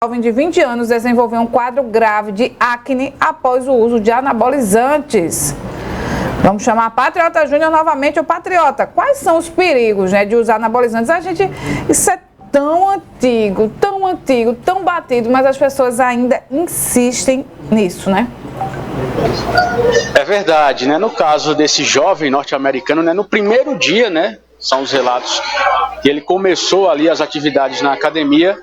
Jovem de 20 anos desenvolveu um quadro grave de acne após o uso de anabolizantes. Vamos chamar a Patriota Júnior novamente. O Patriota, quais são os perigos, de usar anabolizantes? Isso é tão antigo, tão batido, mas as pessoas ainda insistem nisso, né? É verdade, né? No caso desse jovem norte-americano, no primeiro dia, são os relatos que ele começou ali as atividades na academia,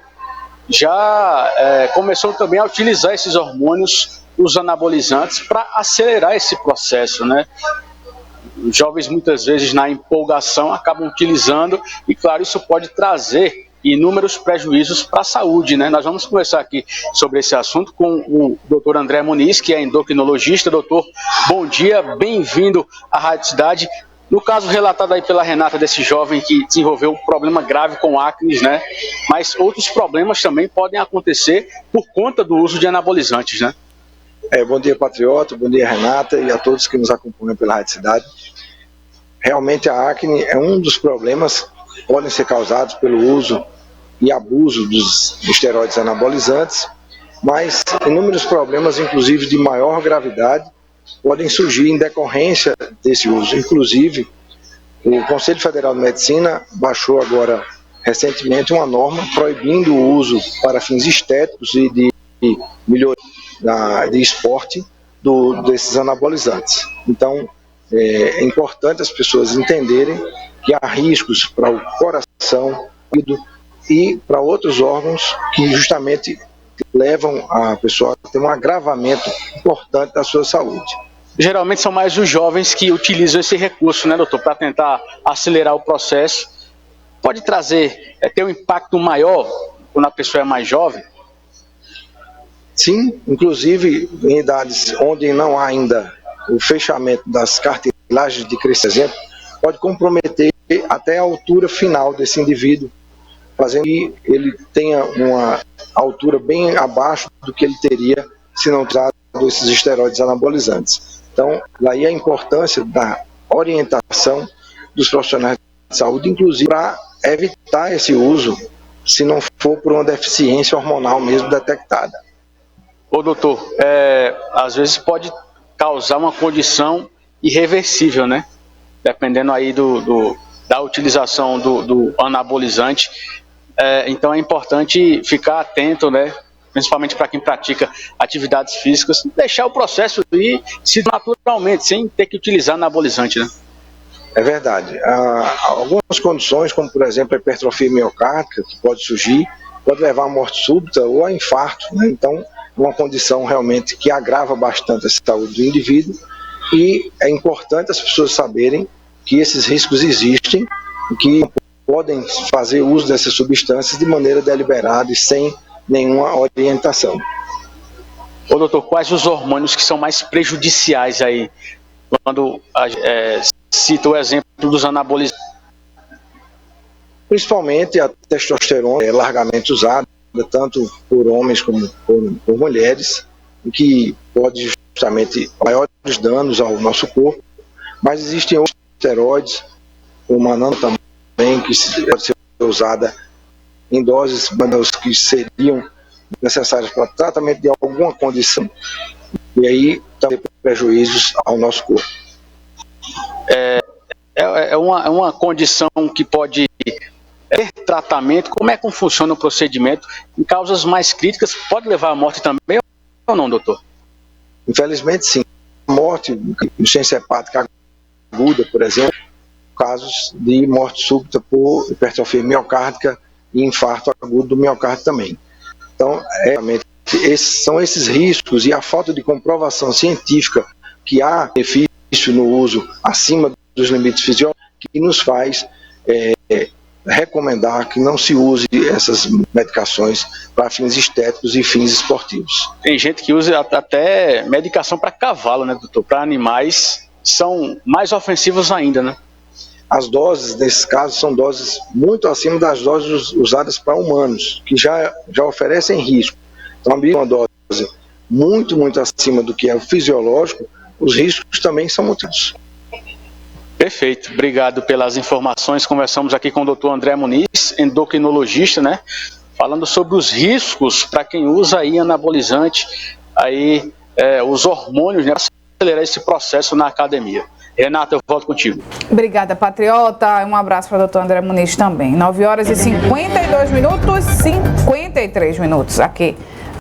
já começou também a utilizar esses hormônios, os anabolizantes, para acelerar esse processo, né? Os jovens muitas vezes na empolgação acabam utilizando e, claro, isso pode trazer inúmeros prejuízos para a saúde, né? Nós vamos conversar aqui sobre esse assunto com o Dr. André Muniz, que é endocrinologista. Doutor, bom dia, bem-vindo à Rádio Cidade. No caso relatado aí pela Renata desse jovem que desenvolveu um problema grave com acne, né? Mas outros problemas também podem acontecer por conta do uso de anabolizantes, né? Bom dia, Patriota, bom dia, Renata, e a todos que nos acompanham pela Rádio Cidade. Realmente a acne é um dos problemas que podem ser causados pelo uso e abuso dos esteroides anabolizantes, mas inúmeros problemas, inclusive de maior gravidade, podem surgir em decorrência desse uso. Inclusive, o Conselho Federal de Medicina baixou agora recentemente uma norma proibindo o uso para fins estéticos e de melhoria de esporte desses anabolizantes. Então, é importante as pessoas entenderem que há riscos para o coração e para outros órgãos que justamente levam a pessoa a ter um agravamento importante da sua saúde. Geralmente são mais os jovens que utilizam esse recurso, né, doutor, para tentar acelerar o processo. Pode ter um impacto maior quando a pessoa é mais jovem? Sim, inclusive em idades onde não há ainda o fechamento das cartilagens de crescimento, pode comprometer até a altura final desse indivíduo, fazendo que ele tenha uma altura bem abaixo do que ele teria se não usado esses esteroides anabolizantes. Então, daí a importância da orientação dos profissionais de saúde, inclusive para evitar esse uso, se não for por uma deficiência hormonal mesmo detectada. Ô doutor, às vezes pode causar uma condição irreversível, né? Dependendo aí da utilização do anabolizante. Então é importante ficar atento, né? Principalmente para quem pratica atividades físicas, deixar o processo ir se naturalmente, sem ter que utilizar anabolizante, né? É verdade. Há algumas condições, como por exemplo a hipertrofia miocárdica, que pode surgir, pode levar à morte súbita ou a infarto, né? Então, uma condição realmente que agrava bastante a saúde do indivíduo, e é importante as pessoas saberem que esses riscos existem e que podem fazer uso dessas substâncias de maneira deliberada e sem nenhuma orientação. Ô doutor, quais os hormônios que são mais prejudiciais aí, quando cita o exemplo dos anabolizantes? Principalmente a testosterona é largamente usada, tanto por homens como por mulheres, que pode justamente maiores danos ao nosso corpo, mas existem outros esteroides, como a nano também, que pode ser usada em doses que seriam necessárias para tratamento de alguma condição, e aí também prejuízos ao nosso corpo. É uma condição que pode ter tratamento. Como é que funciona o procedimento? Em causas mais críticas, pode levar à morte também ou não, doutor? Infelizmente, sim. Morte, insuficiência hepática aguda, por exemplo, casos de morte súbita por hipertrofia miocárdica e infarto agudo do miocárdio também. Então, são esses riscos e a falta de comprovação científica que há benefício no uso acima dos limites fisiológicos que nos faz recomendar que não se use essas medicações para fins estéticos e fins esportivos. Tem gente que usa até medicação para cavalo, né, doutor? Para animais são mais ofensivos ainda, né? As doses, nesses casos, são doses muito acima das doses usadas para humanos, que já oferecem risco. Então, uma dose muito acima do que é o fisiológico, os riscos também são muitos. Perfeito, obrigado pelas informações. Conversamos aqui com o Dr. André Muniz, endocrinologista, né? falando sobre os riscos para quem usa aí anabolizante, aí, os hormônios, né, para acelerar esse processo na academia. Renata, eu volto contigo. Obrigada, Patriota. Um abraço para o doutor André Muniz também. 9 horas e 52 minutos, 53 minutos aqui